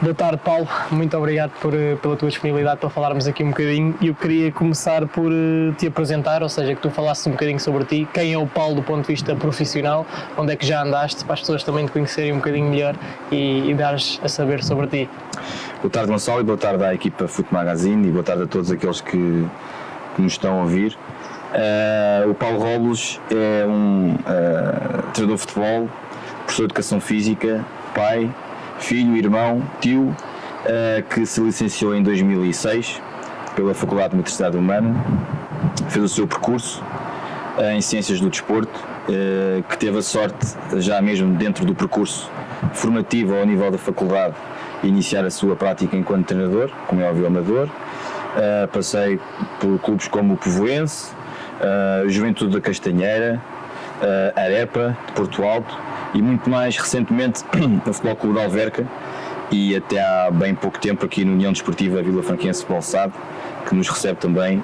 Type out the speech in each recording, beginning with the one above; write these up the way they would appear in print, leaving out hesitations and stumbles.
Boa tarde, Paulo. Muito obrigado pela tua disponibilidade para falarmos aqui um bocadinho. Eu queria começar por te apresentar, ou seja, que tu falasses um bocadinho sobre ti, quem é o Paulo do ponto de vista profissional, onde é que já andaste, para as pessoas também te conhecerem um bocadinho melhor e dares a saber sobre ti. Boa tarde, Gonçalo, e boa tarde à equipa Foot Magazine e boa tarde a todos aqueles que nos estão a ouvir. O Paulo Robles é um treinador de futebol, professor de educação física, pai, filho, irmão, tio, que se licenciou em 2006 pela Faculdade de Motricidade Humana, fez o seu percurso em Ciências do Desporto, que teve a sorte, já mesmo dentro do percurso formativo ao nível da faculdade, iniciar a sua prática enquanto treinador, como é óbvio, amador. Passei por clubes como o Povoense, Juventude da Castanheira, Arepa, de Porto Alto e muito mais recentemente no Futebol Clube de Alverca e até há bem pouco tempo aqui na União Desportiva Vila Franquense Futebol SAD, que nos recebe também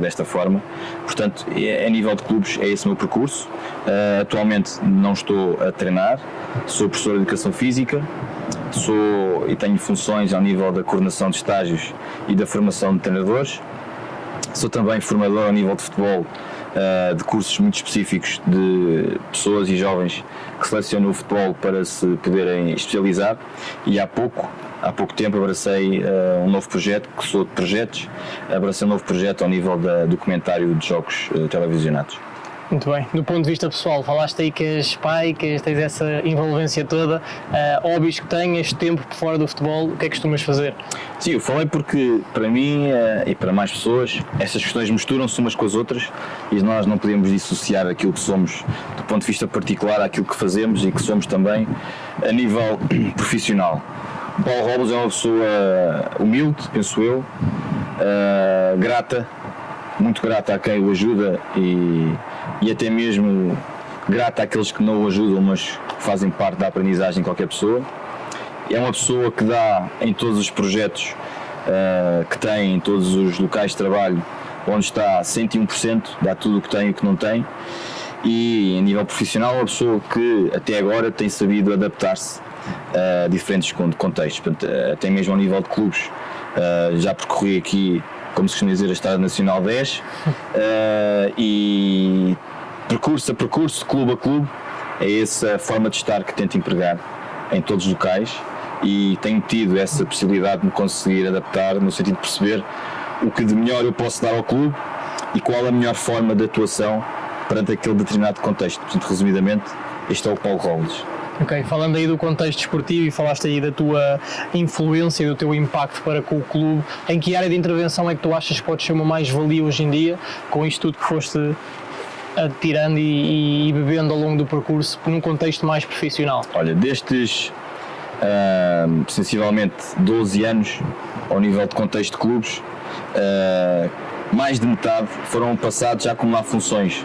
desta forma. Portanto, a nível de clubes é esse o meu percurso. Atualmente não estou a treinar, sou professor de Educação Física, sou e tenho funções ao nível da coordenação de estágios e da formação de treinadores. Sou também formador ao nível de futebol, de cursos muito específicos de pessoas e jovens que selecionam o futebol para se poderem especializar, e há pouco tempo abracei um novo projeto, que sou de projetos, abracei um novo projeto ao nível do documentário de jogos televisionados. Muito bem. Do ponto de vista pessoal, falaste aí que és pai, que tens essa envolvência toda, hobbies que tens, tempo por fora do futebol, o que é que costumas fazer? Sim, eu falei porque para mim e para mais pessoas, essas questões misturam-se umas com as outras e nós não podemos dissociar aquilo que somos do ponto de vista particular àquilo que fazemos e que somos também a nível profissional. Paulo Robles é uma pessoa humilde, penso eu, grata, muito grata a quem o ajuda e até mesmo grata àqueles que não o ajudam, mas fazem parte da aprendizagem de qualquer pessoa. É uma pessoa que dá em todos os projetos que tem, em todos os locais de trabalho, onde está 101%, dá tudo o que tem e o que não tem. E a nível profissional é uma pessoa que até agora tem sabido adaptar-se a diferentes contextos. Portanto, até mesmo ao nível de clubes, já percorri aqui, como se costuma dizer, a Estrada Nacional 10, e percurso a percurso, clube a clube, é essa forma de estar que tento empregar em todos os locais, e tenho tido essa possibilidade de me conseguir adaptar, no sentido de perceber o que de melhor eu posso dar ao clube e qual a melhor forma de atuação perante aquele determinado contexto. Portanto, resumidamente, este é o Paulo Robles. Ok, falando aí do contexto esportivo e falaste aí da tua influência e do teu impacto para com o clube, em que área de intervenção é que tu achas que pode ser uma mais-valia hoje em dia, com isto tudo que foste tirando e bebendo ao longo do percurso, num contexto mais profissional? Olha, destes sensivelmente 12 anos, ao nível de contexto de clubes, mais de metade foram passados já a acumular funções.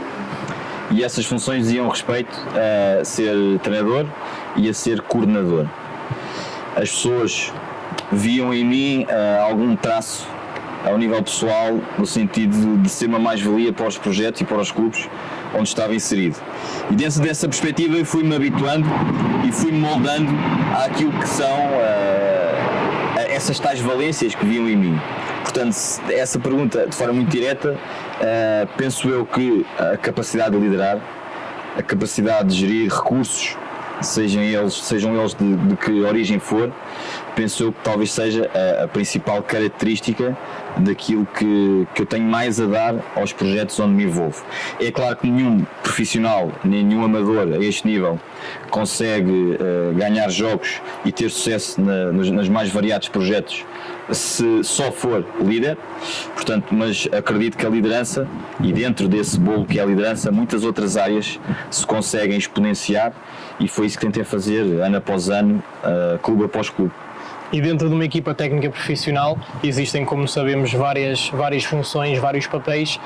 E essas funções diziam respeito a ser treinador e a ser coordenador. As pessoas viam em mim algum traço ao nível pessoal, no sentido de ser uma mais-valia para os projetos e para os clubes onde estava inserido. E dentro dessa perspectiva eu fui-me habituando e fui-me moldando àquilo que são essas tais valências que viam em mim. Portanto, essa pergunta, de forma muito direta, penso eu que a capacidade de liderar, a capacidade de gerir recursos, sejam eles de que origem for, penso eu que talvez seja a principal característica daquilo que eu tenho mais a dar aos projetos onde me envolvo. É claro que nenhum profissional, nenhum amador a este nível consegue ganhar jogos e ter sucesso nos mais variados projetos se só for líder, portanto, mas acredito que a liderança, e dentro desse bolo que é a liderança, muitas outras áreas se conseguem exponenciar, e foi isso que tentei fazer ano após ano, clube após clube. E dentro de uma equipa técnica profissional existem, como sabemos, várias funções, vários papéis.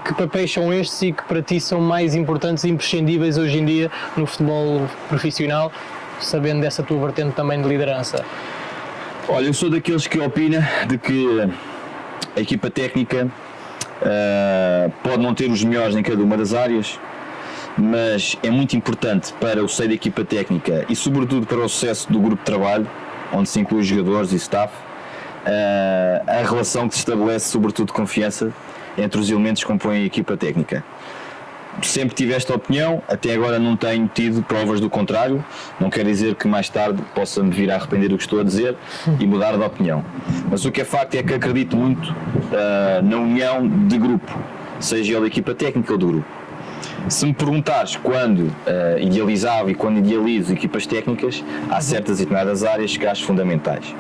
Que papéis são estes e que para ti são mais importantes e imprescindíveis hoje em dia no futebol profissional, sabendo dessa tua vertente também de liderança? Olha, eu sou daqueles que opina de que a equipa técnica pode não ter os melhores em cada uma das áreas, mas é muito importante para o seio da equipa técnica e sobretudo para o sucesso do grupo de trabalho onde se inclui jogadores e staff, a relação que se estabelece, sobretudo de confiança, entre os elementos que compõem a equipa técnica. Sempre tive esta opinião, até agora não tenho tido provas do contrário, não quer dizer que mais tarde possa me vir a arrepender do que estou a dizer e mudar de opinião. Mas o que é facto é que acredito muito na união de grupo, seja ele a equipa técnica ou do grupo. Se me perguntares quando idealizava e quando idealizo equipas técnicas, há certas e determinadas áreas que acho fundamentais.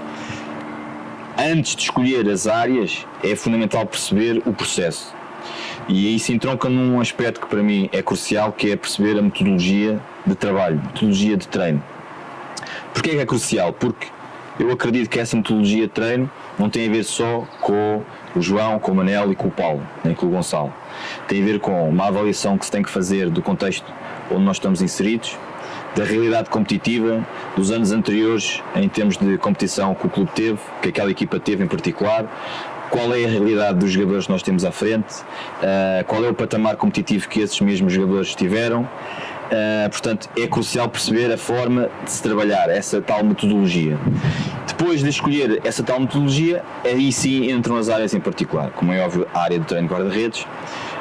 Antes de escolher as áreas, é fundamental perceber o processo. E aí se entronca num aspecto que para mim é crucial, que é perceber a metodologia de trabalho, metodologia de treino. Porquê é crucial? Porque eu acredito que essa metodologia de treino não tem a ver só com o João, com o Manel e com o Paulo, nem com o Gonçalo. Tem a ver com uma avaliação que se tem que fazer do contexto onde nós estamos inseridos, da realidade competitiva, dos anos anteriores em termos de competição que o clube teve, que aquela equipa teve em particular, qual é a realidade dos jogadores que nós temos à frente, qual é o patamar competitivo que esses mesmos jogadores tiveram. Portanto, é crucial perceber a forma de se trabalhar, essa tal metodologia. Depois de escolher essa tal metodologia, aí sim entram as áreas em particular, como é óbvio, a área do treino de guarda-redes.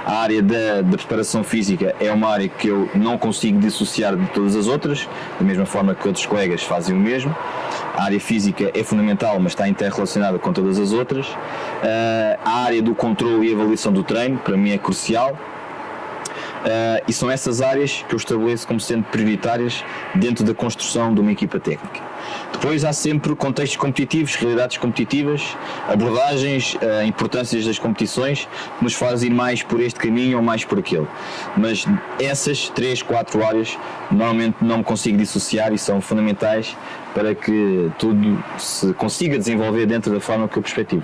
A área da preparação física é uma área que eu não consigo dissociar de todas as outras, da mesma forma que outros colegas fazem o mesmo. A área física é fundamental, mas está interrelacionada com todas as outras. A área do controle e avaliação do treino, para mim é crucial. E são essas áreas que eu estabeleço como sendo prioritárias dentro da construção de uma equipa técnica. Depois há sempre contextos competitivos, realidades competitivas, abordagens, importâncias das competições que nos fazem ir mais por este caminho ou mais por aquele. Mas essas 3, 4 áreas normalmente não me consigo dissociar e são fundamentais para que tudo se consiga desenvolver dentro da forma que eu perspectivo.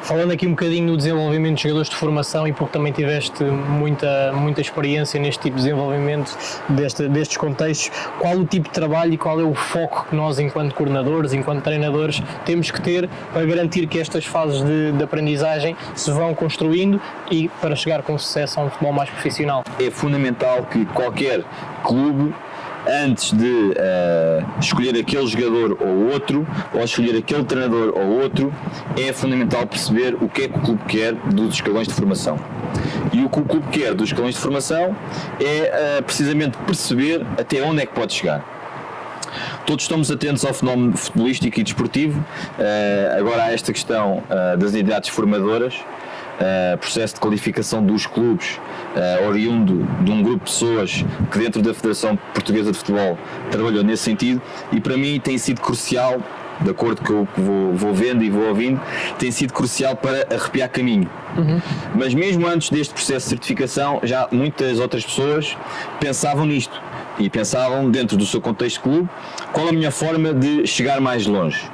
Falando aqui um bocadinho no desenvolvimento de jogadores de formação, e porque também tiveste muita experiência neste tipo de desenvolvimento destes contextos, qual o tipo de trabalho e qual é o foco que nós, enquanto coordenadores, enquanto treinadores, temos que ter para garantir que estas fases de aprendizagem se vão construindo e para chegar com sucesso a um futebol mais profissional? É fundamental que qualquer clube, antes de escolher aquele jogador ou outro, ou escolher aquele treinador ou outro, é fundamental perceber o que é que o clube quer dos escalões de formação. E o que o clube quer dos escalões de formação é precisamente perceber até onde é que pode chegar. Todos estamos atentos ao fenómeno futebolístico e desportivo. Agora há esta questão das entidades formadoras, processo de qualificação dos clubes, oriundo de um grupo de pessoas que dentro da Federação Portuguesa de Futebol trabalhou nesse sentido, e para mim tem sido crucial, de acordo com o que vou vendo e vou ouvindo, tem sido crucial para arrepiar caminho. Mas mesmo antes deste processo de certificação, já muitas outras pessoas pensavam nisto e pensavam dentro do seu contexto de clube qual a melhor forma de chegar mais longe.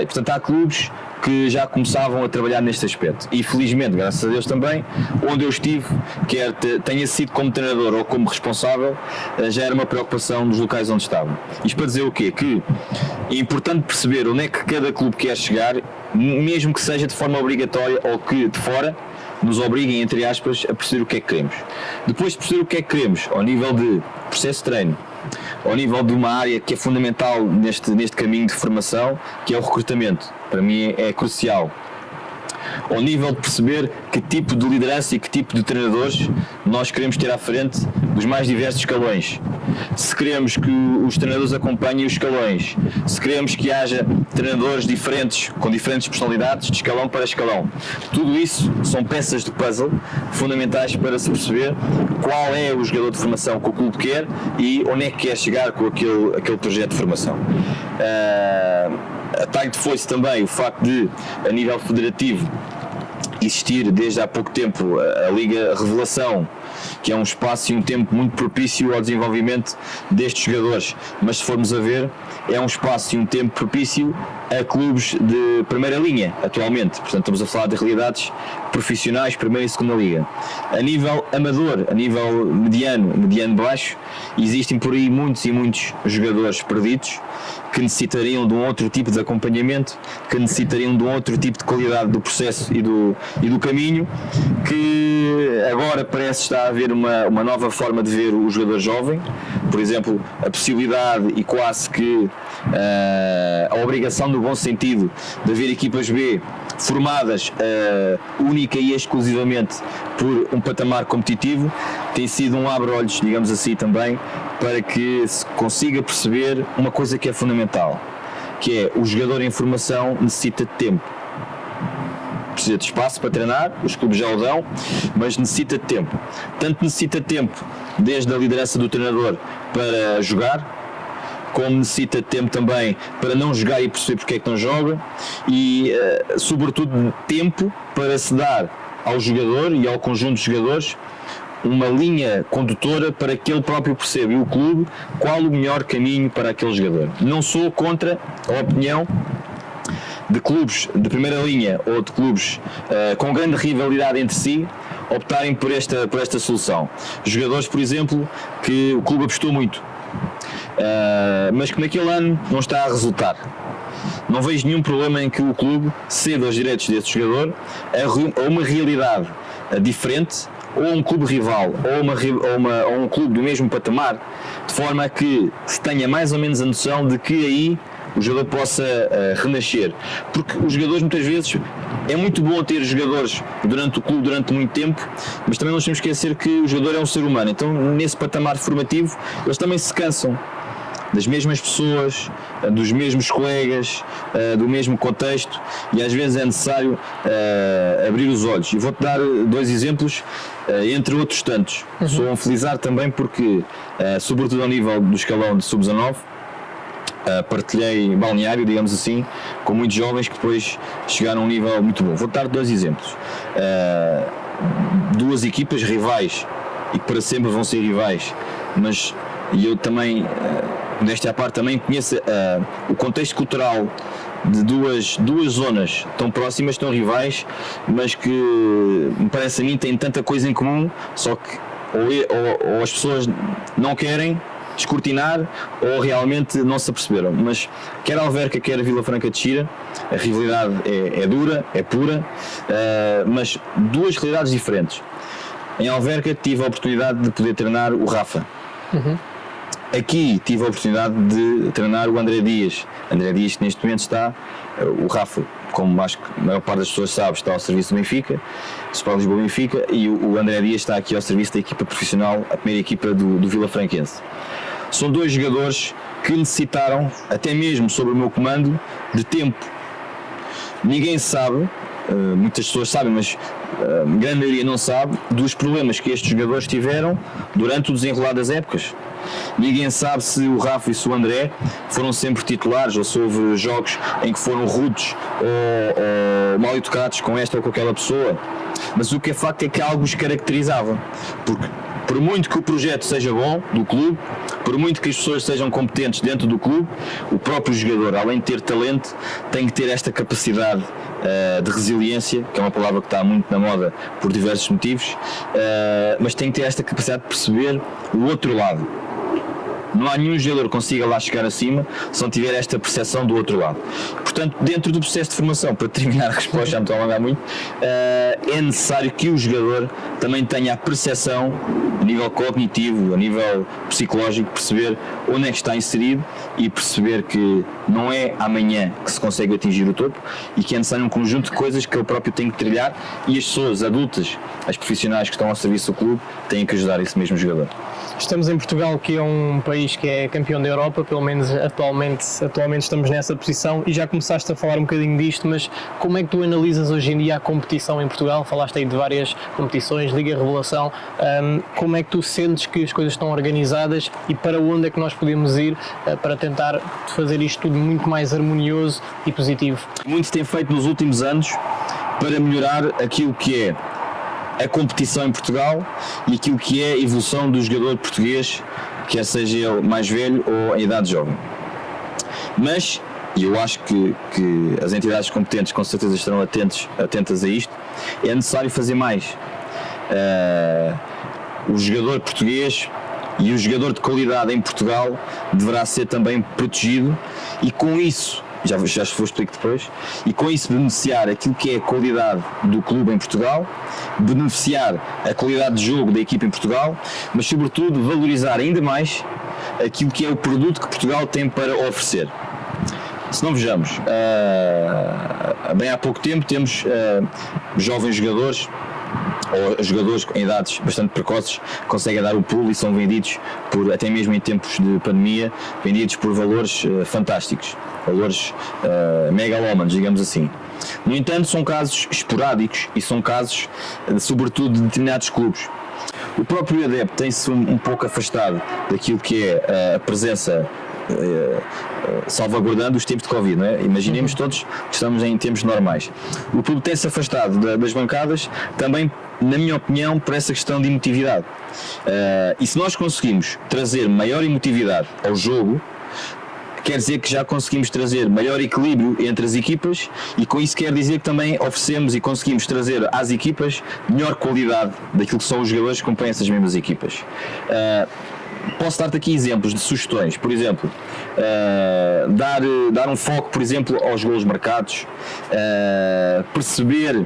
E, portanto, há clubes que já começavam a trabalhar neste aspecto, e felizmente, graças a Deus também, onde eu estive, quer tenha sido como treinador ou como responsável, já era uma preocupação nos locais onde estavam. Isto para dizer o quê? Que é importante perceber onde é que cada clube quer chegar, mesmo que seja de forma obrigatória ou que de fora nos obriguem, entre aspas, a perceber o que é que queremos. Depois de perceber o que é que queremos, ao nível de processo de treino, ao nível de uma área que é fundamental neste caminho de formação, que é o recrutamento, para mim é crucial. Ao nível de perceber que tipo de liderança e que tipo de treinadores nós queremos ter à frente dos mais diversos escalões. Se queremos que os treinadores acompanhem os escalões, se queremos que haja treinadores diferentes, com diferentes personalidades, de escalão para escalão. Tudo isso são peças de puzzle fundamentais para se perceber qual é o jogador de formação que o clube quer e onde é que quer chegar com aquele projeto de formação. A TAG foi-se também o facto de, a nível federativo, existir desde há pouco tempo a Liga Revelação, que é um espaço e um tempo muito propício ao desenvolvimento destes jogadores, mas se formos a ver, é um espaço e um tempo propício a clubes de primeira linha atualmente. Portanto, estamos a falar de realidades profissionais, primeira e segunda liga. A nível amador, a nível mediano baixo, existem por aí muitos e muitos jogadores perdidos que necessitariam de um outro tipo de acompanhamento, que necessitariam de um outro tipo de qualidade do processo e do caminho, que agora parece estar a haver uma nova forma de ver o jogador jovem. Por exemplo, a possibilidade e quase que a obrigação no bom sentido de haver equipas B formadas única e exclusivamente por um patamar competitivo tem sido um abre-olhos, digamos assim, também, para que se consiga perceber uma coisa que é fundamental, que é o jogador em formação necessita de tempo. Precisa de espaço para treinar, os clubes já o dão, mas necessita de tempo. Tanto necessita de tempo desde a liderança do treinador para jogar, como necessita de tempo também para não jogar e perceber porque é que não joga, e sobretudo tempo para se dar ao jogador e ao conjunto de jogadores uma linha condutora para que ele próprio perceba, e o clube, qual o melhor caminho para aquele jogador. Não sou contra a opinião de clubes de primeira linha ou de clubes com grande rivalidade entre si optarem por esta solução. Jogadores, por exemplo, que o clube apostou muito, mas que naquele ano não está a resultar. Não vejo nenhum problema em que o clube ceda os direitos desse jogador a uma realidade diferente, ou um clube rival, ou um clube do mesmo patamar, de forma a que se tenha mais ou menos a noção de que aí o jogador possa renascer. Porque os jogadores, muitas vezes, é muito bom ter jogadores durante o clube durante muito tempo, mas também não temos que esquecer que o jogador é um ser humano. Então, nesse patamar formativo, eles também se cansam das mesmas pessoas, dos mesmos colegas, do mesmo contexto, e às vezes é necessário abrir os olhos. E vou-te dar 2 exemplos, entre outros tantos. Sou um felizardo também porque, sobretudo ao nível do escalão de sub-19, partilhei balneário, digamos assim, com muitos jovens que depois chegaram a um nível muito bom. Vou-te dar 2 exemplos. 2 equipas rivais, e que para sempre vão ser rivais, mas eu também, desta parte, também conheço o contexto cultural de duas zonas tão próximas, tão rivais, mas que me parece a mim têm tanta coisa em comum, só que ou as pessoas não querem descortinar ou realmente não se aperceberam. Mas quer a Alverca, quer a Vila Franca de Xira, a rivalidade é dura, é pura, mas 2 realidades diferentes. Em Alverca tive a oportunidade de poder treinar o Rafa. Aqui tive a oportunidade de treinar o André Dias. André Dias, que neste momento está, o Rafa, como acho que a maior parte das pessoas sabe, está ao serviço do Benfica, do Sport Lisboa Benfica, e o André Dias está aqui ao serviço da equipa profissional, a primeira equipa do Vila Franquense. São 2 jogadores que necessitaram, até mesmo sob o meu comando, de tempo. Ninguém sabe, muitas pessoas sabem, mas a grande maioria não sabe, dos problemas que estes jogadores tiveram durante o desenrolar das épocas. Ninguém sabe se o Rafa e se o André foram sempre titulares, ou se houve jogos em que foram rudes ou mal educados com esta ou com aquela pessoa. Mas o que é facto é que algo os caracterizava, porque por muito que o projeto seja bom do clube, por muito que as pessoas sejam competentes dentro do clube, o próprio jogador, além de ter talento, tem que ter esta capacidade de resiliência, que é uma palavra que está muito na moda por diversos motivos, mas tem que ter esta capacidade de perceber o outro lado. Não há nenhum jogador que consiga lá chegar acima se não tiver esta percepção do outro lado. Portanto, dentro do processo de formação, para terminar a resposta, já me estou a alongar muito, é necessário que o jogador também tenha a percepção, a nível cognitivo, a nível psicológico, perceber onde é que está inserido e perceber que não é amanhã que se consegue atingir o topo e que é necessário um conjunto de coisas que ele próprio tem que trilhar, e as pessoas adultas, as profissionais que estão ao serviço do clube, têm que ajudar esse mesmo jogador. Estamos em Portugal, que é um país que é campeão da Europa, pelo menos atualmente estamos nessa posição, e já começaste a falar um bocadinho disto, mas como é que tu analisas hoje em dia a competição em Portugal? Falaste aí de várias competições, Liga Revelação, como é que tu sentes que as coisas estão organizadas e para onde é que nós podemos ir para tentar fazer isto tudo muito mais harmonioso e positivo? Muito se tem feito nos últimos anos para melhorar aquilo que é a competição em Portugal e aquilo que é a evolução do jogador português, quer seja ele mais velho ou em idade jovem. Mas, e eu acho que as entidades competentes com certeza estarão atentas a isto, é necessário fazer mais. o jogador português e o jogador de qualidade em Portugal deverá ser também protegido, e com isso, já vos explico depois, e com isso beneficiar aquilo que é a qualidade do clube em Portugal, beneficiar a qualidade de jogo da equipa em Portugal, mas sobretudo valorizar ainda mais aquilo que é o produto que Portugal tem para oferecer. Se não vejamos, bem há pouco tempo temos jovens jogadores, ou jogadores em idades bastante precoces, conseguem dar o pulo e são vendidos por, até mesmo em tempos de pandemia, vendidos por valores fantásticos, valores megalómanos, digamos assim. No entanto, são casos esporádicos e são casos, sobretudo, de determinados clubes. O próprio adepto tem-se um pouco afastado daquilo que é a presença, salvaguardando os tempos de Covid, não é? Imaginemos todos que estamos em tempos normais. O clube tem-se afastado das bancadas também, na minha opinião, por essa questão de emotividade. E se nós conseguimos trazer maior emotividade ao jogo, quer dizer que já conseguimos trazer maior equilíbrio entre as equipas, e com isso quer dizer que também oferecemos e conseguimos trazer às equipas melhor qualidade daquilo que são os jogadores que compõem essas mesmas equipas. Posso dar-te aqui exemplos de sugestões, por exemplo, dar um foco, por exemplo, aos golos marcados, perceber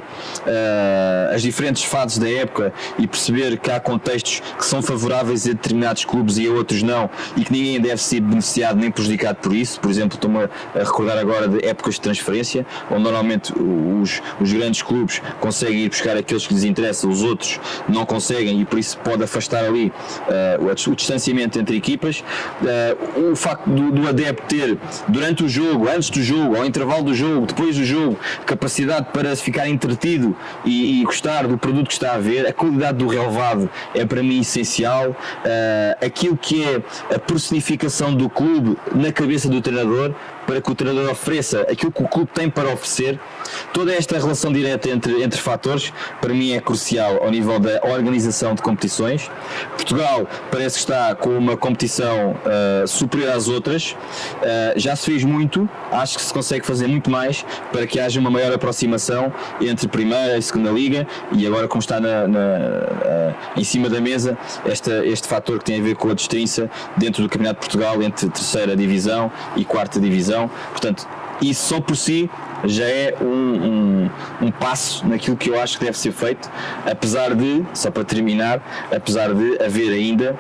as diferentes fases da época e perceber que há contextos que são favoráveis a determinados clubes e a outros não, e que ninguém deve ser beneficiado nem prejudicado por isso. Por exemplo, estou-me a recordar agora de épocas de transferência, onde normalmente os grandes clubes conseguem ir buscar aqueles que lhes interessam, os outros não conseguem, e por isso pode afastar ali o distanciamento entre equipas. O facto do adepto ter, durante o jogo, antes do jogo, ao intervalo do jogo, depois do jogo, capacidade para ficar entretido e gostar do produto que está a ver, a qualidade do relevado é para mim essencial, aquilo que é a personificação do clube na cabeça do treinador, para que o treinador ofereça aquilo que o clube tem para oferecer. Toda esta relação direta entre fatores, para mim, é crucial ao nível da organização de competições. Portugal parece que está com uma competição superior às outras. Já se fez muito, acho que se consegue fazer muito mais para que haja uma maior aproximação entre primeira e segunda liga, e agora, como está em cima da mesa, este fator que tem a ver com a distinção dentro do Campeonato de Portugal entre terceira divisão e quarta divisão. Portanto, isso só por si já é um passo naquilo que eu acho que deve ser feito, apesar de, só para terminar, apesar de haver ainda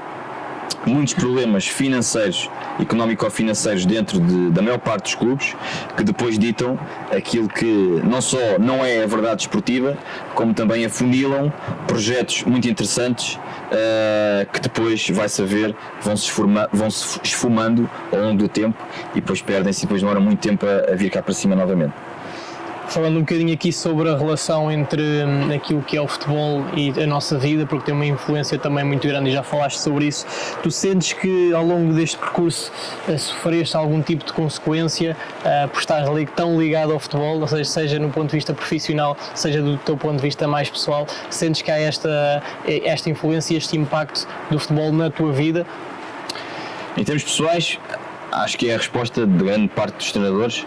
muitos problemas financeiros, económico-financeiros dentro da maior parte dos clubes, que depois ditam aquilo que não só não é a verdade desportiva, como também afunilam projetos muito interessantes, que depois, vai-se a ver, vão-se esfumando ao longo do tempo, e depois perdem-se, e depois demora muito tempo a vir cá para cima novamente. Falando um bocadinho aqui sobre a relação entre aquilo que é o futebol e a nossa vida, porque tem uma influência também muito grande, e já falaste sobre isso. Tu sentes que ao longo deste percurso sofreste algum tipo de consequência por estar tão ligado ao futebol, ou seja no ponto de vista profissional, seja do teu ponto de vista mais pessoal? Sentes que há esta influência, este impacto do futebol na tua vida? Em termos pessoais, acho que é a resposta de grande parte dos treinadores.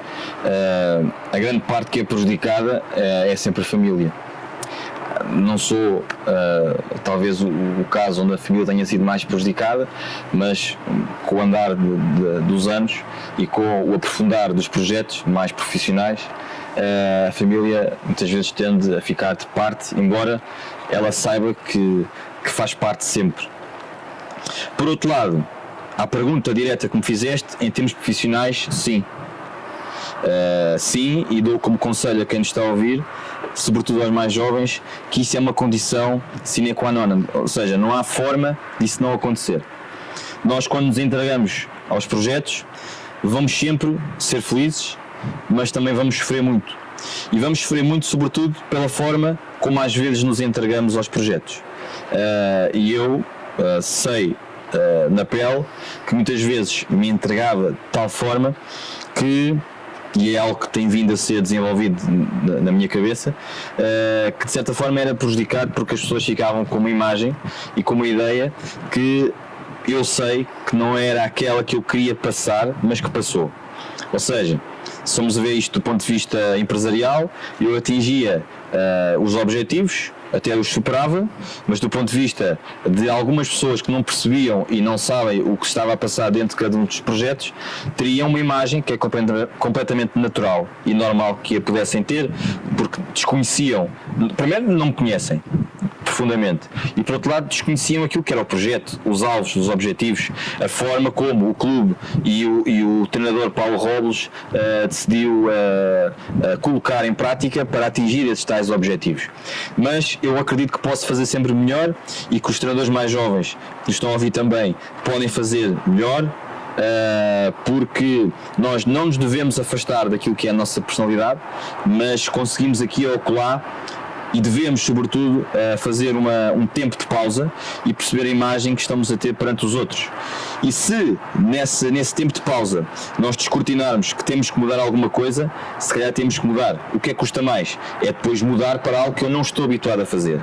A grande parte que é prejudicada é sempre a família. Não sou talvez o caso onde a família tenha sido mais prejudicada, mas com o andar dos anos e com o aprofundar dos projetos mais profissionais, a família muitas vezes tende a ficar de parte, embora ela saiba que faz parte sempre. Por outro lado, à pergunta direta que me fizeste, em termos profissionais, sim. Sim, e dou como conselho a quem nos está a ouvir, sobretudo aos mais jovens, que isso é uma condição sine qua non, ou seja, não há forma disso não acontecer. Nós, quando nos entregamos aos projetos, vamos sempre ser felizes, mas também vamos sofrer muito. E vamos sofrer muito, sobretudo, pela forma como às vezes nos entregamos aos projetos. E eu sei na pele que muitas vezes me entregava de tal forma que, e é algo que tem vindo a ser desenvolvido na minha cabeça, que de certa forma era prejudicado, porque as pessoas ficavam com uma imagem e com uma ideia que eu sei que não era aquela que eu queria passar, mas que passou. Ou seja, se formos a ver isto do ponto de vista empresarial, eu atingia os objetivos, até os superava, mas do ponto de vista de algumas pessoas que não percebiam e não sabem o que estava a passar dentro de cada um dos projetos, teriam uma imagem que é completamente natural e normal que a pudessem ter, porque desconheciam, primeiro não me conhecem profundamente, e por outro lado desconheciam aquilo que era o projeto, os alvos, os objetivos, a forma como o clube e o treinador Paulo Robles decidiu colocar em prática para atingir esses tais objetivos. Mas eu acredito que posso fazer sempre melhor e que os treinadores mais jovens que nos estão a ouvir também podem fazer melhor, porque nós não nos devemos afastar daquilo que é a nossa personalidade, mas conseguimos aqui ou acolá e devemos, sobretudo, fazer um tempo de pausa e perceber a imagem que estamos a ter perante os outros. E se nesse tempo de pausa nós descortinarmos que temos que mudar alguma coisa, se calhar temos que mudar. O que é que custa mais? É depois mudar para algo que eu não estou habituado a fazer.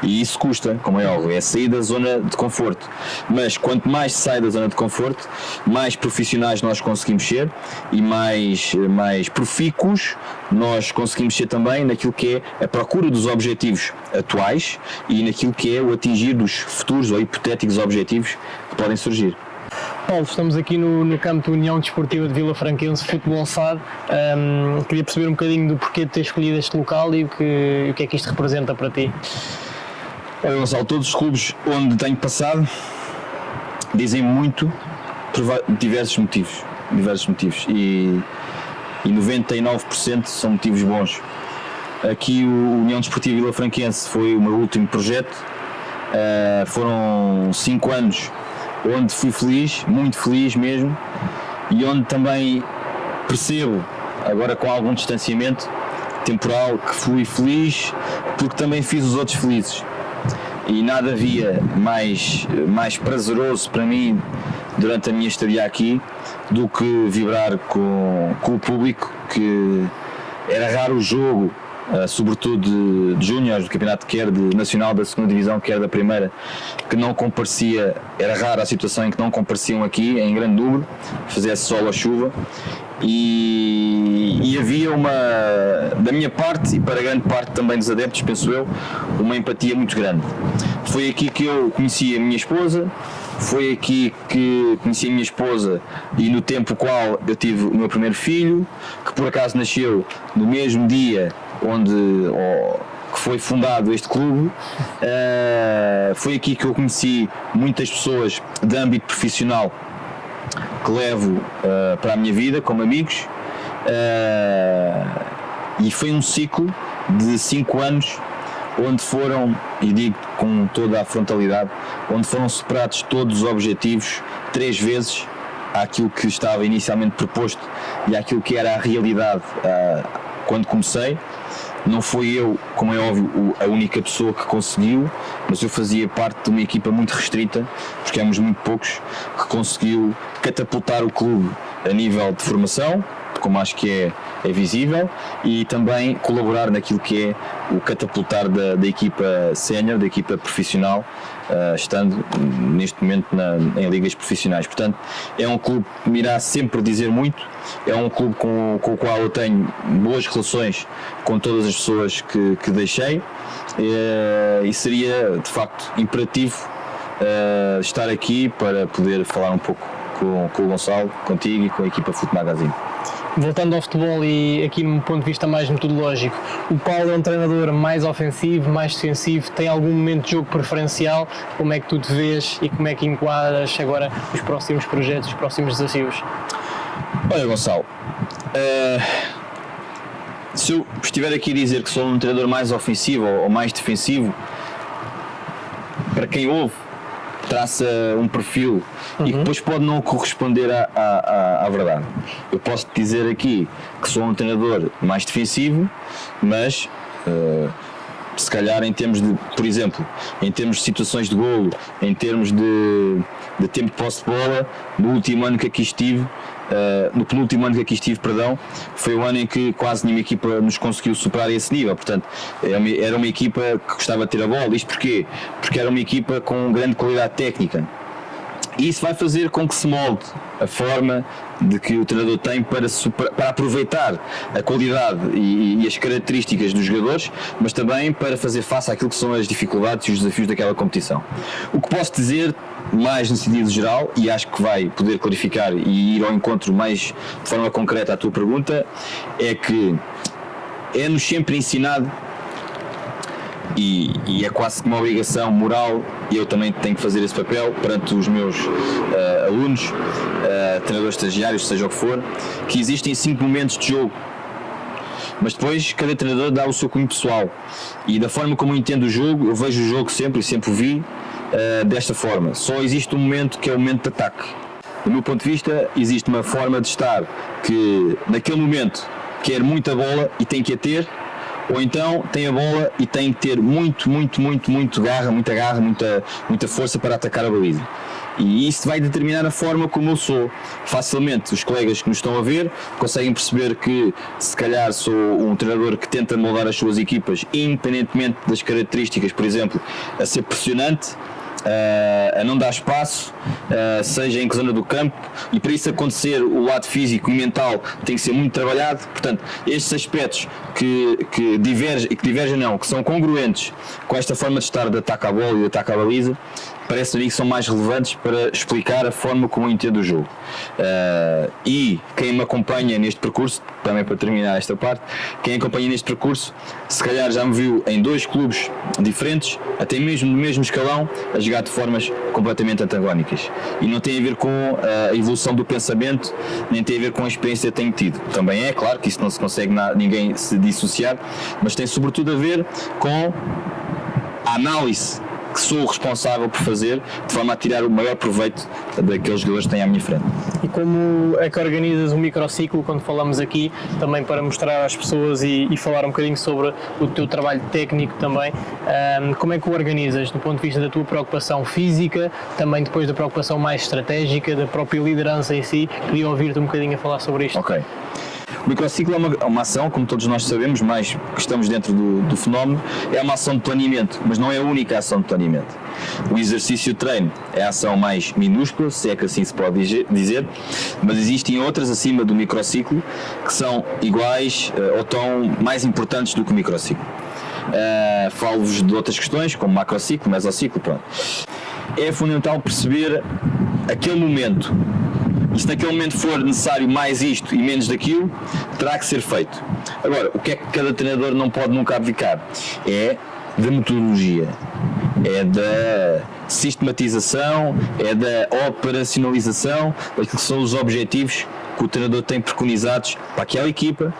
E isso custa, como é óbvio, é sair da zona de conforto. Mas quanto mais se sai da zona de conforto, mais profissionais nós conseguimos ser e mais profícuos nós conseguimos ser também naquilo que é a procura dos objetivos atuais e naquilo que é o atingir dos futuros ou hipotéticos objetivos que podem surgir. Paulo, estamos aqui no campo da União Desportiva de Vila Franquense, Futebol SAD. Queria perceber um bocadinho do porquê de ter escolhido este local e o que é que isto representa para ti. Olha, Gonçalo, todos os clubes onde tenho passado dizem muito por diversos motivos e 99% são motivos bons. Aqui o União Desportiva Vila Franquense foi o meu último projeto, foram 5 anos onde fui feliz, muito feliz mesmo, e onde também percebo, agora com algum distanciamento temporal, que fui feliz porque também fiz os outros felizes. E nada havia mais prazeroso para mim durante a minha estadia aqui do que vibrar com o público, que era raro o jogo, sobretudo de júniores do campeonato, quer de nacional, da 2ª divisão, quer da primeira, que não comparecia, era rara a situação em que não compareciam aqui em grande número, fizesse sol ou chuva. E havia da minha parte e para grande parte também dos adeptos, penso eu, uma empatia muito grande. Foi aqui que eu conheci a minha esposa, foi aqui que conheci a minha esposa e no tempo qual eu tive o meu primeiro filho, que por acaso nasceu no mesmo dia que foi fundado este clube. Foi aqui que eu conheci muitas pessoas de âmbito profissional que levo para a minha vida como amigos, e foi um ciclo de 5 anos onde foram, e digo com toda a frontalidade, onde foram superados todos os objetivos 3 vezes àquilo que estava inicialmente proposto e àquilo que era a realidade quando comecei. Não fui eu, como é óbvio, a única pessoa que conseguiu, mas eu fazia parte de uma equipa muito restrita, porque éramos muito poucos, que conseguiu catapultar o clube a nível de formação, como acho que é visível, e também colaborar naquilo que é o catapultar da equipa sénior, da equipa profissional, estando neste momento em ligas profissionais. Portanto, é um clube que me irá sempre dizer muito, é um clube com o qual eu tenho boas relações com todas as pessoas que deixei, e seria de facto imperativo estar aqui para poder falar um pouco com o Gonçalo, contigo e com a equipa Foot Magazine. Voltando ao futebol e aqui num ponto de vista mais metodológico, o Paulo é um treinador mais ofensivo, mais defensivo, tem algum momento de jogo preferencial? Como é que tu te vês e como é que enquadras agora os próximos projetos, os próximos desafios? Olha, Gonçalo, se eu estiver aqui a dizer que sou um treinador mais ofensivo ou mais defensivo, para quem ouve, traça um perfil e que depois pode não corresponder à verdade. Eu posso te dizer aqui que sou um treinador mais defensivo, mas se calhar em termos de, por exemplo, em termos de situações de golo, em termos de tempo de posse de bola, no último ano que aqui estive, no penúltimo ano que aqui estive, foi o ano em que quase nenhuma equipa nos conseguiu superar esse nível. Portanto, era uma equipa que gostava de ter a bola. Isto porquê? Porque era uma equipa com grande qualidade técnica. E isso vai fazer com que se molde a forma de que o treinador tem para aproveitar a qualidade e as características dos jogadores, mas também para fazer face àquilo que são as dificuldades e os desafios daquela competição. O que posso dizer, mais no sentido geral, e acho que vai poder clarificar e ir ao encontro mais de forma concreta à tua pergunta, é que é-nos sempre ensinado, e é quase que uma obrigação moral, e eu também tenho que fazer esse papel perante os meus alunos, treinadores estagiários, seja o que for, que existem 5 momentos de jogo, mas depois cada treinador dá o seu cunho pessoal, e da forma como eu entendo o jogo, eu vejo o jogo sempre, e sempre o vi desta forma. Só existe um momento que é o momento de ataque. Do meu ponto de vista, existe uma forma de estar que naquele momento quer muita bola e tem que a ter, ou então tem a bola e tem que ter muita garra, muita força para atacar a baliza. E isso vai determinar a forma como eu sou. Facilmente os colegas que nos estão a ver conseguem perceber que se calhar sou um treinador que tenta moldar as suas equipas, independentemente das características, por exemplo, a ser pressionante, a não dar espaço, seja em que zona do campo, e para isso acontecer o lado físico e mental tem que ser muito trabalhado. Portanto, estes aspectos que divergem não, que são congruentes com esta forma de estar de ataque à bola e de ataque à baliza, parece-me que são mais relevantes para explicar a forma como eu entendo o jogo. E quem me acompanha neste percurso, também para terminar esta parte, quem acompanha neste percurso, se calhar já me viu em 2 clubes diferentes, até mesmo no mesmo escalão, a jogar de formas completamente antagónicas. E não tem a ver com a evolução do pensamento, nem tem a ver com a experiência que tenho tido. Também é claro que isso não se consegue ninguém se dissociar, mas tem sobretudo a ver com a análise que sou o responsável por fazer, de forma a tirar o maior proveito daqueles jogadores que têm à minha frente. E como é que organizas um microciclo, quando falamos aqui, também para mostrar às pessoas e falar um bocadinho sobre o teu trabalho técnico também, como é que o organizas do ponto de vista da tua preocupação física, também depois da preocupação mais estratégica, da própria liderança em si? Queria ouvir-te um bocadinho a falar sobre isto. Ok. O microciclo é uma ação, como todos nós sabemos, mais que estamos dentro do fenómeno, é uma ação de planeamento, mas não é a única ação de planeamento. O exercício de treino é a ação mais minúscula, se é que assim se pode dizer, mas existem outras acima do microciclo que são iguais ou tão mais importantes do que o microciclo. Falo-vos de outras questões, como macrociclo, mesociclo, pronto. É fundamental perceber aquele momento. E se naquele momento for necessário mais isto e menos daquilo, terá que ser feito. Agora, o que é que cada treinador não pode nunca abdicar? É da metodologia, é da sistematização, é da operacionalização, daquilo que são os objetivos que o treinador tem preconizados para aquela equipa,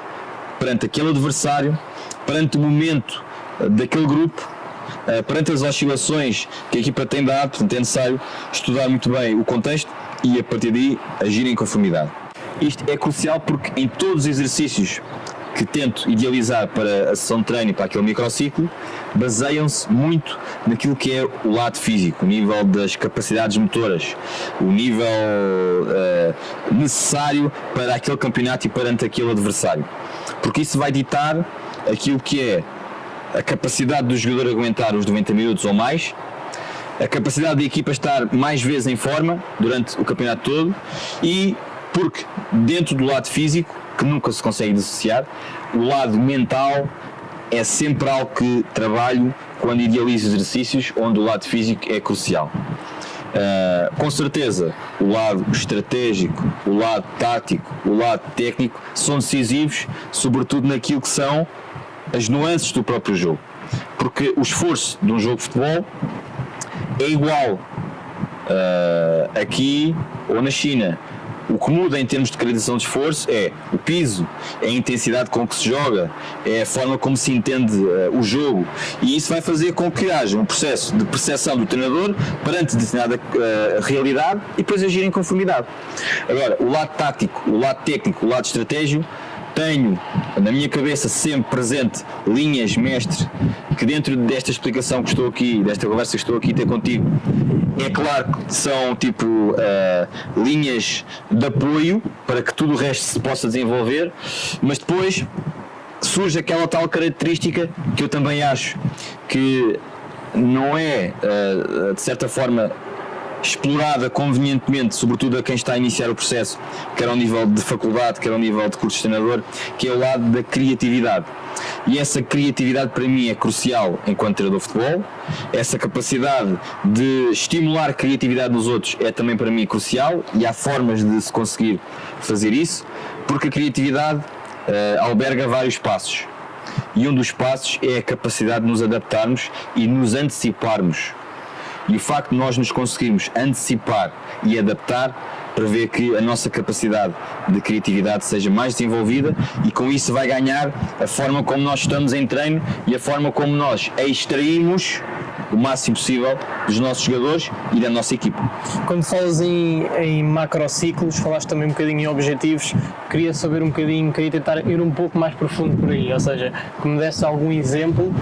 perante aquele adversário, perante o momento daquele grupo, perante as oscilações que a equipa tem dado. Portanto, é necessário estudar muito bem o contexto e a partir daí agir em conformidade. Isto é crucial porque em todos os exercícios que tento idealizar para a sessão de treino e para aquele microciclo, baseiam-se muito naquilo que é o lado físico, o nível das capacidades motoras, o nível necessário para aquele campeonato e perante aquele adversário. Porque isso vai ditar aquilo que é a capacidade do jogador aguentar os 90 minutos ou mais, a capacidade da equipa estar mais vezes em forma durante o campeonato todo, e porque dentro do lado físico, que nunca se consegue dissociar, o lado mental é sempre algo que trabalho quando idealizo exercícios onde o lado físico é crucial. Com certeza o lado estratégico, o lado tático, o lado técnico são decisivos, sobretudo naquilo que são as nuances do próprio jogo, porque o esforço de um jogo de futebol é igual aqui ou na China. O que muda em termos de caracterização de esforço é o piso, é a intensidade com que se joga, é a forma como se entende o jogo, e isso vai fazer com que haja um processo de percepção do treinador perante determinada realidade e depois agir em conformidade. Agora, o lado tático, o lado técnico, o lado estratégico, tenho na minha cabeça sempre presente linhas mestre que dentro desta explicação que estou aqui, desta conversa que estou aqui a ter contigo, é claro que são tipo linhas de apoio para que tudo o resto se possa desenvolver, mas depois surge aquela tal característica que eu também acho que não é de certa forma explorada convenientemente, sobretudo a quem está a iniciar o processo, quer ao nível de faculdade, quer ao nível de curso de treinador, que é o lado da criatividade. E essa criatividade para mim é crucial enquanto treinador de futebol. Essa capacidade de estimular a criatividade nos outros é também para mim crucial, e há formas de se conseguir fazer isso, porque a criatividade alberga vários passos, e um dos passos é a capacidade de nos adaptarmos e nos anteciparmos. E o facto de nós nos conseguirmos antecipar e adaptar prevê que a nossa capacidade de criatividade seja mais desenvolvida, e com isso vai ganhar a forma como nós estamos em treino e a forma como nós extraímos o máximo possível dos nossos jogadores e da nossa equipa. Quando falas em macrociclos, falaste também um bocadinho em objetivos, queria saber um bocadinho, queria tentar ir um pouco mais profundo por aí, ou seja, que me desse algum exemplo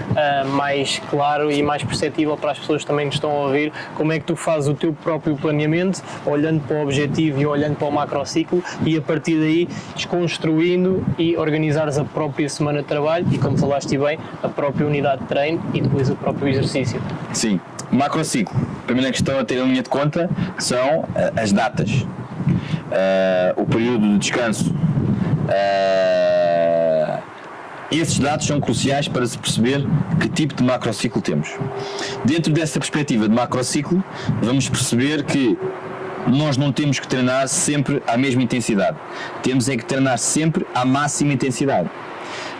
mais claro e mais perceptível para as pessoas que também nos estão a ouvir, como é que tu fazes o teu próprio planeamento, olhando para o objetivo e olhando para o macrociclo, e a partir daí desconstruindo e organizares a própria semana de trabalho e, como falaste bem, a própria unidade de treino e depois o próprio exercício. Sim, macrociclo. A primeira questão a ter em linha de conta são as datas, o período de descanso. Esses dados são cruciais para se perceber que tipo de macrociclo temos. Dentro dessa perspectiva de macrociclo, vamos perceber que nós não temos que treinar sempre à mesma intensidade. Temos é que treinar sempre à máxima intensidade.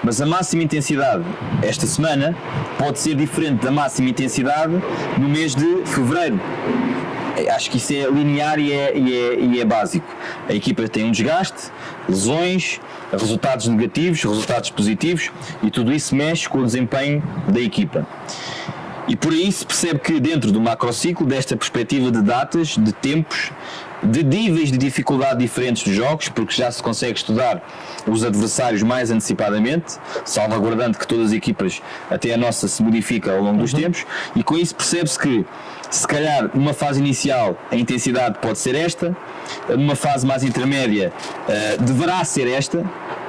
Mas a máxima intensidade esta semana pode ser diferente da máxima intensidade no mês de fevereiro. Acho que isso é linear e é básico. A equipa tem um desgaste, lesões, resultados negativos, resultados positivos, e tudo isso mexe com o desempenho da equipa. E por aí se percebe que dentro do macrociclo, desta perspectiva de datas, de tempos, de níveis de dificuldade diferentes dos jogos, porque já se consegue estudar os adversários mais antecipadamente, salvaguardando que todas as equipas, até a nossa, se modifica ao longo dos tempos, e com isso percebe-se que, se calhar, numa fase inicial a intensidade pode ser esta, numa fase mais intermédia deverá ser esta,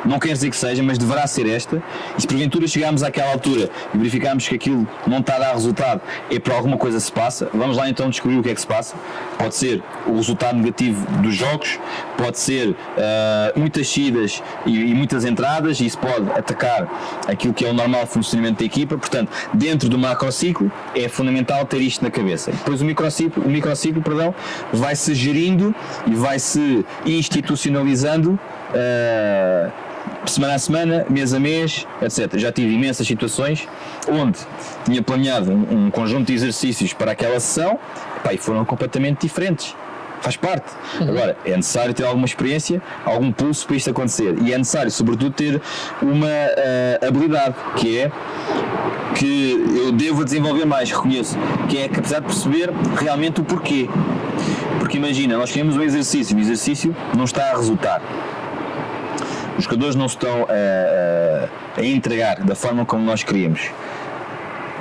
não quer dizer que seja, mas deverá ser esta, e se porventura chegarmos àquela altura e verificarmos que aquilo não está a dar resultado, é por alguma coisa se passa, vamos lá então descobrir o que é que se passa. Pode ser o resultado negativo dos jogos, pode ser muitas saídas e muitas entradas, e isso pode atacar aquilo que é o normal funcionamento da equipa. Portanto, dentro do macrociclo é fundamental ter isto na cabeça. Depois o microciclo, vai-se gerindo e vai-se institucionalizando semana a semana, mês a mês, etc. Já tive imensas situações onde tinha planeado um conjunto de exercícios para aquela sessão, e foram completamente diferentes. Faz parte. Agora, é necessário ter alguma experiência, algum pulso para isto acontecer, e é necessário, sobretudo, ter uma habilidade, que é que eu devo desenvolver mais, reconheço, que é a capacidade de perceber realmente o porquê. Porque imagina, nós queremos um exercício, e o exercício não está a resultar. Os jogadores não estão a entregar da forma como nós queríamos.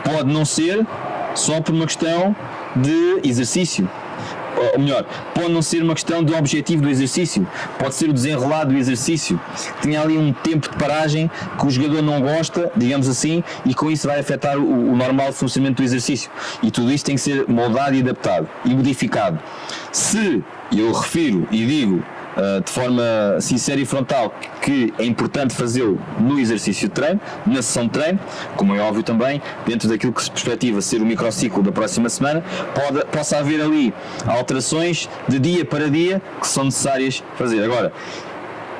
Pode não ser só por uma questão de exercício, ou melhor, pode não ser uma questão de objetivo do exercício, pode ser o desenrolar do exercício. Tinha ali um tempo de paragem que o jogador não gosta, digamos assim, e com isso vai afetar o normal funcionamento do exercício. E tudo isso tem que ser moldado e adaptado e modificado. Se eu refiro e digo de forma sincera e frontal que é importante fazê-lo no exercício de treino, na sessão de treino, como é óbvio também, dentro daquilo que se perspectiva ser o microciclo da próxima semana, possa haver ali alterações de dia para dia que são necessárias fazer. Agora,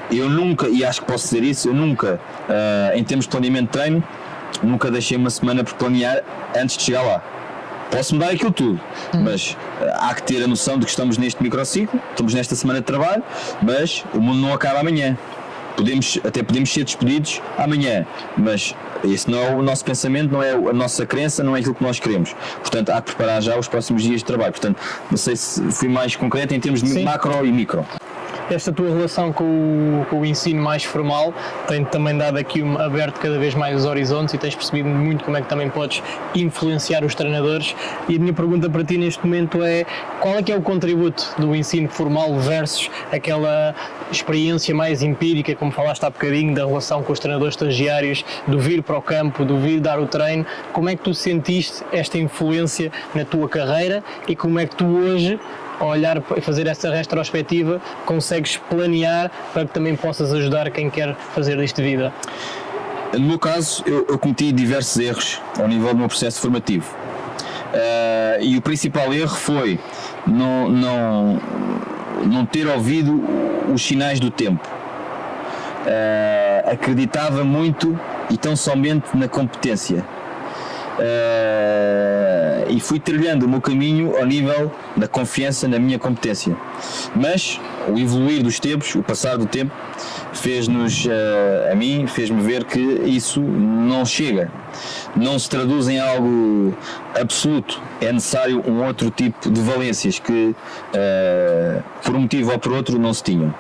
eu nunca, e acho que posso dizer isso, eu nunca, em termos de planeamento de treino, nunca deixei uma semana por planear antes de chegar lá. Posso mudar aquilo tudo, mas há que ter a noção de que estamos neste microciclo, estamos nesta semana de trabalho, mas o mundo não acaba amanhã. Podemos ser despedidos amanhã, mas esse não é o nosso pensamento, não é a nossa crença, não é aquilo que nós queremos. Portanto, há que preparar já os próximos dias de trabalho. Portanto, não sei se fui mais concreto em termos de macro e micro. esta tua relação com o ensino mais formal tem também dado aqui aberto cada vez mais os horizontes e tens percebido muito como é que também podes influenciar os treinadores. E a minha pergunta para ti neste momento é: qual é que é o contributo do ensino formal versus aquela experiência mais empírica, como falaste há bocadinho, da relação com os treinadores estagiários, do vir para o campo, do vir dar o treino? Como é que tu sentiste esta influência na tua carreira e como é que tu hoje, a olhar e fazer essa retrospectiva, consegues planear para que também possas ajudar quem quer fazer disto de vida? No meu caso, eu cometi diversos erros ao nível do meu processo formativo. E o principal erro foi não ter ouvido os sinais do tempo. Acreditava muito e tão somente na competência. E fui trilhando o meu caminho ao nível da confiança na minha competência, mas o evoluir dos tempos, o passar do tempo, fez-me ver que isso não chega, não se traduz em algo absoluto. É necessário um outro tipo de valências que por um motivo ou por outro não se tinham.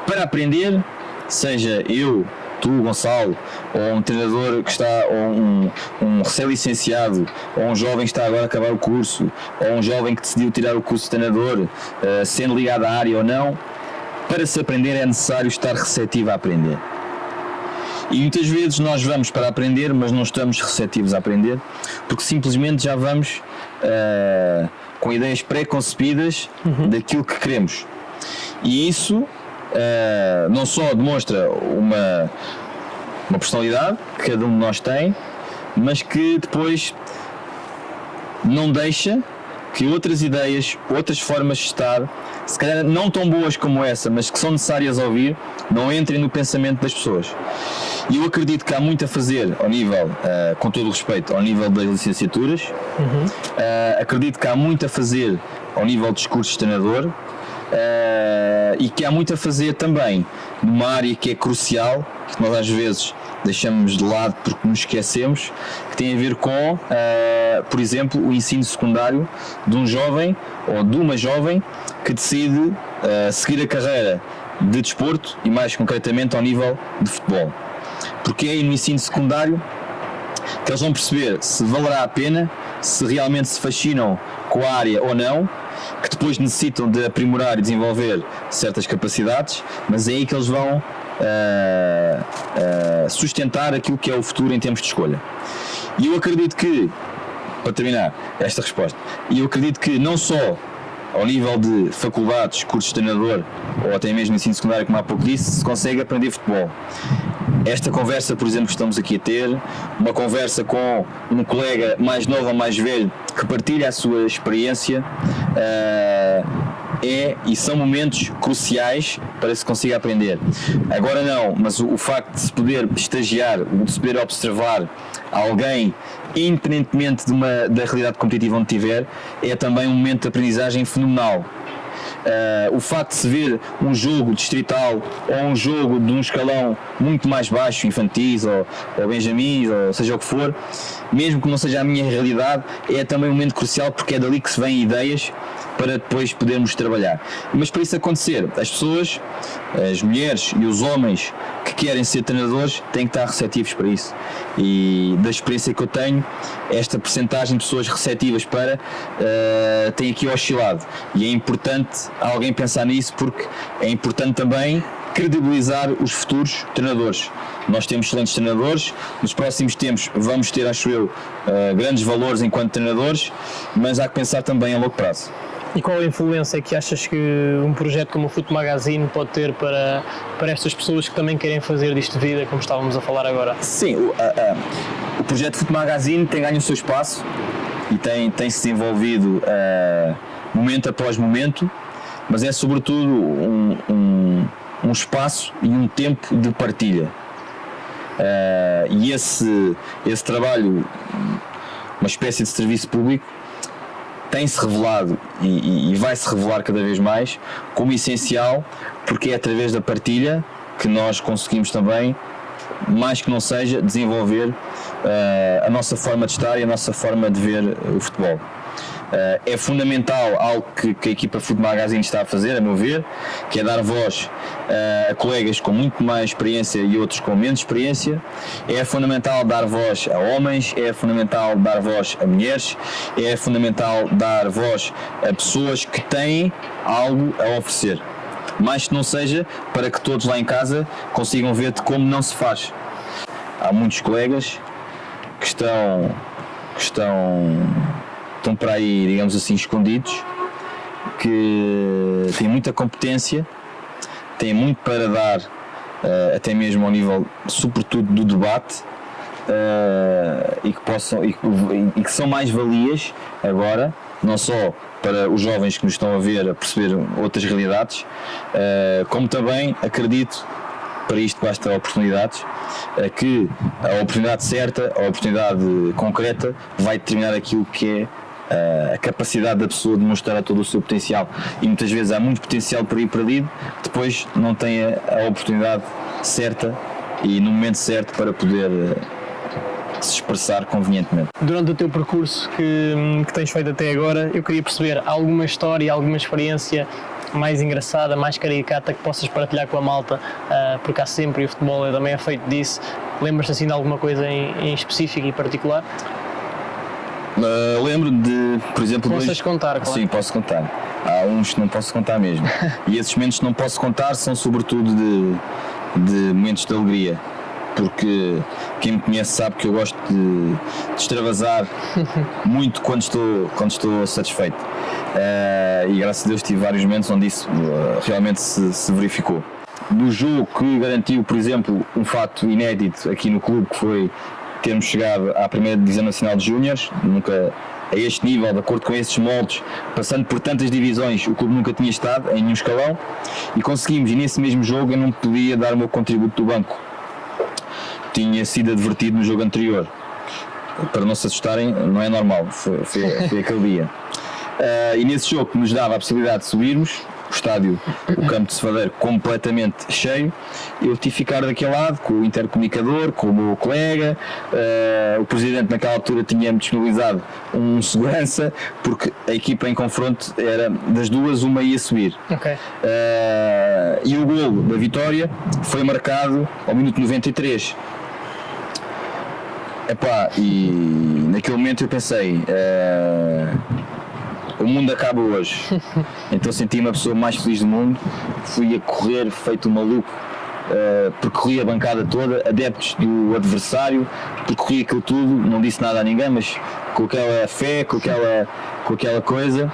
Para aprender, seja eu, tu, Gonçalo, ou um treinador que está, ou um recém-licenciado, ou um jovem que está agora a acabar o curso, ou um jovem que decidiu tirar o curso de treinador, sendo ligado à área ou não, para se aprender é necessário estar receptivo a aprender. E muitas vezes nós vamos para aprender, mas não estamos receptivos a aprender, porque simplesmente já vamos com ideias pré-concebidas daquilo que queremos. E isso não só demonstra uma personalidade que cada um de nós tem, mas que depois não deixa que outras ideias, outras formas de estar, se calhar não tão boas como essa, mas que são necessárias a ouvir, não entrem no pensamento das pessoas. E eu acredito que há muito a fazer ao nível, com todo o respeito, ao nível das licenciaturas. Acredito que há muito a fazer ao nível dos cursos de treinador. E que há muito a fazer também numa área que é crucial, que nós às vezes deixamos de lado porque nos esquecemos, que tem a ver com, por exemplo, o ensino secundário de um jovem ou de uma jovem que decide seguir a carreira de desporto e mais concretamente ao nível de futebol. Porque é aí no ensino secundário que eles vão perceber se valerá a pena, se realmente se fascinam com a área ou não, que depois necessitam de aprimorar e desenvolver certas capacidades, mas é aí que eles vão sustentar aquilo que é o futuro em termos de escolha. E eu acredito que, para terminar esta resposta, eu acredito que não só ao nível de faculdades, cursos de treinador ou até mesmo ensino secundário, como há pouco disse, se consegue aprender futebol. Esta conversa, por exemplo, que estamos aqui a ter, uma conversa com um colega mais novo ou mais velho que partilha a sua experiência, e são momentos cruciais para se consiga aprender. Agora não, mas o facto de se poder estagiar, de se poder observar alguém, independentemente da realidade competitiva onde estiver, é também um momento de aprendizagem fenomenal. O facto de se ver um jogo distrital ou um jogo de um escalão muito mais baixo, infantis ou benjamins, ou seja o que for, mesmo que não seja a minha realidade, é também um momento crucial, porque é dali que se vêm ideias para depois podermos trabalhar. Mas para isso acontecer, as pessoas, as mulheres e os homens que querem ser treinadores têm que estar receptivos para isso. E da experiência que eu tenho, esta percentagem de pessoas receptivas para tem aqui oscilado. E é importante alguém pensar nisso, porque é importante também credibilizar os futuros treinadores. Nós temos excelentes treinadores, nos próximos tempos vamos ter, acho eu, grandes valores enquanto treinadores, mas há que pensar também a longo prazo. E qual a influência é que achas que um projeto como o Foot Magazine pode ter para estas pessoas que também querem fazer disto de vida, como estávamos a falar agora? Sim, o projeto Foot Magazine tem ganho o seu espaço e tem se desenvolvido momento após momento, mas é sobretudo um espaço e um tempo de partilha. E esse trabalho, uma espécie de serviço público, tem-se revelado e vai-se revelar cada vez mais como essencial, porque é através da partilha que nós conseguimos também, mais que não seja, desenvolver a nossa forma de estar e a nossa forma de ver o futebol. É fundamental algo que a equipa Foot Magazine está a fazer, a meu ver, que é dar voz a colegas com muito mais experiência e outros com menos experiência. É fundamental dar voz a homens, é fundamental dar voz a mulheres, é fundamental dar voz a pessoas que têm algo a oferecer. Mais que não seja para que todos lá em casa consigam ver de como não se faz. Há muitos colegas que estão para aí, digamos assim, escondidos, que têm muita competência, têm muito para dar, até mesmo ao nível, sobretudo, do debate, e que são mais valias agora, não só para os jovens que nos estão a ver a perceber outras realidades, como também acredito, para isto basta oportunidades, que a oportunidade certa, a oportunidade concreta vai determinar aquilo que é a capacidade da pessoa de mostrar a todo o seu potencial, e muitas vezes há muito potencial por aí perdido, depois não tem a oportunidade certa e no momento certo para poder se expressar convenientemente. Durante o teu percurso que tens feito até agora, eu queria perceber alguma história, alguma experiência mais engraçada, mais caricata que possas partilhar com a malta, porque há sempre, e o futebol também é feito disso. Lembras-te assim de alguma coisa em específico e particular? Lembro de, por exemplo, Possas contar, claro. Sim, posso contar. Há uns que não posso contar mesmo. E esses momentos que não posso contar são sobretudo de momentos de alegria. Porque quem me conhece sabe que eu gosto de extravasar muito quando estou satisfeito. E graças a Deus tive vários momentos onde isso realmente se verificou. No jogo que garantiu, por exemplo, um fato inédito aqui no clube, que foi termos chegado à primeira divisão nacional de júniores, nunca a este nível, de acordo com esses moldes, passando por tantas divisões, o clube nunca tinha estado em nenhum escalão, e conseguimos, e nesse mesmo jogo eu não podia dar o meu contributo do banco. Tinha sido advertido no jogo anterior. Para não se assustarem, não é normal, foi aquele dia. E nesse jogo que nos dava a possibilidade de subirmos, o estádio, o campo de Cevadeiro completamente cheio, eu tive que ficar daquele lado com o intercomunicador, com o meu colega, o presidente naquela altura tinha-me disponibilizado um segurança, porque a equipa em confronto era das duas, uma ia subir. Okay. E o golo da vitória foi marcado ao minuto 93. E naquele momento eu pensei, o mundo acaba hoje. Então senti-me a pessoa mais feliz do mundo, fui a correr feito um maluco, percorri a bancada toda, adeptos do adversário, percorri aquilo tudo, não disse nada a ninguém, mas com aquela fé, com aquela coisa,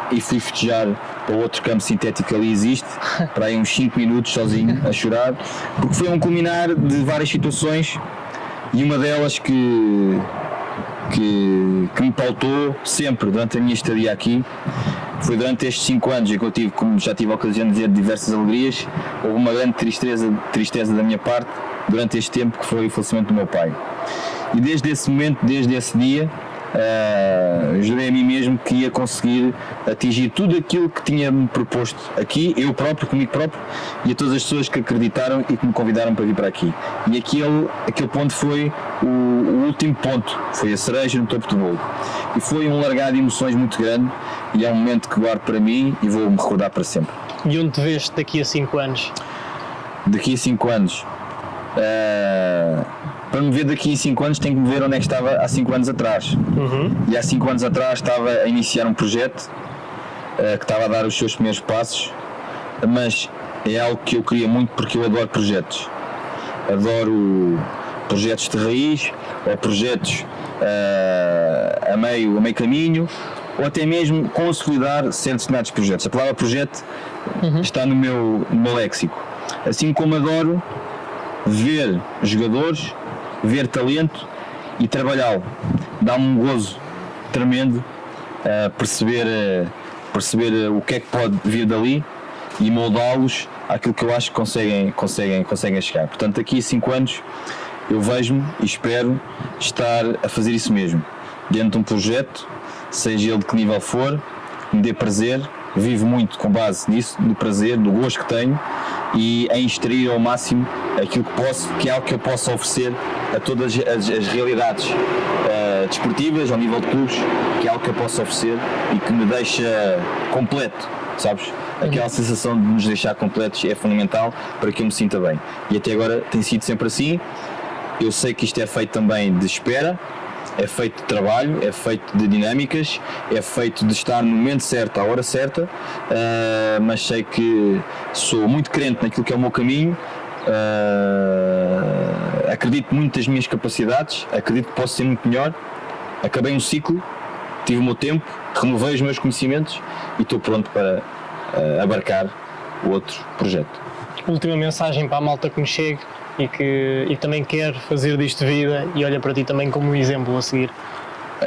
e fui festejar para o outro campo sintético que ali existe, para aí uns 5 minutos sozinho a chorar, porque foi um culminar de várias situações, e uma delas que me pautou sempre durante a minha estadia aqui foi durante estes 5 anos em que eu tive, como já tive a ocasião de dizer, diversas alegrias. Houve uma grande tristeza da minha parte durante este tempo, que foi o falecimento do meu pai, e desde esse momento, desde esse dia, jurei a mim mesmo que ia conseguir atingir tudo aquilo que tinha-me proposto aqui, eu próprio, comigo próprio, e a todas as pessoas que acreditaram e que me convidaram para vir para aqui. E aquele ponto foi o último ponto, foi a cereja no topo do bolo, e foi um largar de emoções muito grande, e é um momento que guardo para mim e vou-me recordar para sempre. E onde te vês daqui a 5 anos? Daqui a 5 anos? Para me ver daqui a 5 anos tenho que me ver onde é que estava há 5 anos atrás. E há 5 anos atrás estava a iniciar um projeto que estava a dar os seus primeiros passos, mas é algo que eu queria muito, porque eu adoro projetos. Adoro projetos de raiz, ou projetos a meio caminho, ou até mesmo consolidar certos projetos. A palavra projeto está no meu léxico. Assim como adoro ver jogadores, ver talento e trabalhá-lo. Dá-me um gozo tremendo perceber o que é que pode vir dali e moldá-los àquilo que eu acho que conseguem chegar. Portanto, daqui a 5 anos eu vejo-me e espero estar a fazer isso mesmo, dentro de um projeto, seja ele de que nível for, que me dê prazer. Vivo muito com base nisso, do prazer, do gosto que tenho, e em extrair ao máximo aquilo que posso, que é algo que eu posso oferecer a todas as realidades desportivas, ao nível de clubes, que é algo que eu posso oferecer e que me deixa completo, sabes? Aquela sensação de nos deixar completos é fundamental para que eu me sinta bem. E até agora tem sido sempre assim. Eu sei que isto é feito também de espera, é feito de trabalho, é feito de dinâmicas, é feito de estar no momento certo, à hora certa, mas sei que sou muito crente naquilo que é o meu caminho, acredito muito nas minhas capacidades, acredito que posso ser muito melhor. Acabei um ciclo, tive o meu tempo, renovei os meus conhecimentos e estou pronto para abarcar o outro projeto. Última mensagem para a malta que nos chega e que também quer fazer disto vida e olha para ti também como um exemplo a seguir.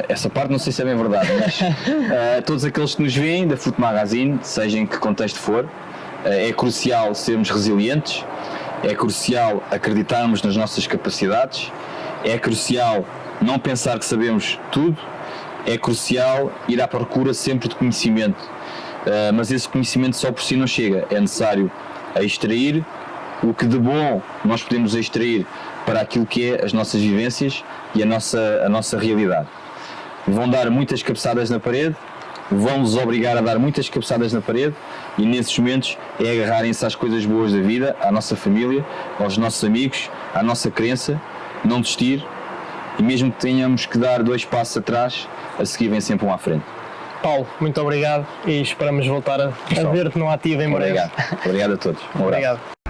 Essa parte não sei se é bem verdade, mas todos aqueles que nos veem da Foot Magazine, seja em que contexto for, é crucial sermos resilientes, é crucial acreditarmos nas nossas capacidades, é crucial não pensar que sabemos tudo, é crucial ir à procura sempre de conhecimento, mas esse conhecimento só por si não chega, é necessário extrair o que de bom nós podemos extrair para aquilo que é as nossas vivências e a nossa realidade. Vão dar muitas cabeçadas na parede, vão-nos obrigar a dar muitas cabeçadas na parede e nesses momentos é agarrarem-se às coisas boas da vida, à nossa família, aos nossos amigos, à nossa crença, não desistir e mesmo que tenhamos que dar 2 passos atrás, a seguir vem sempre um à frente. Paulo, muito obrigado e esperamos voltar a ver-te no ativo em breve. Obrigado a todos. Um abraço. Obrigado.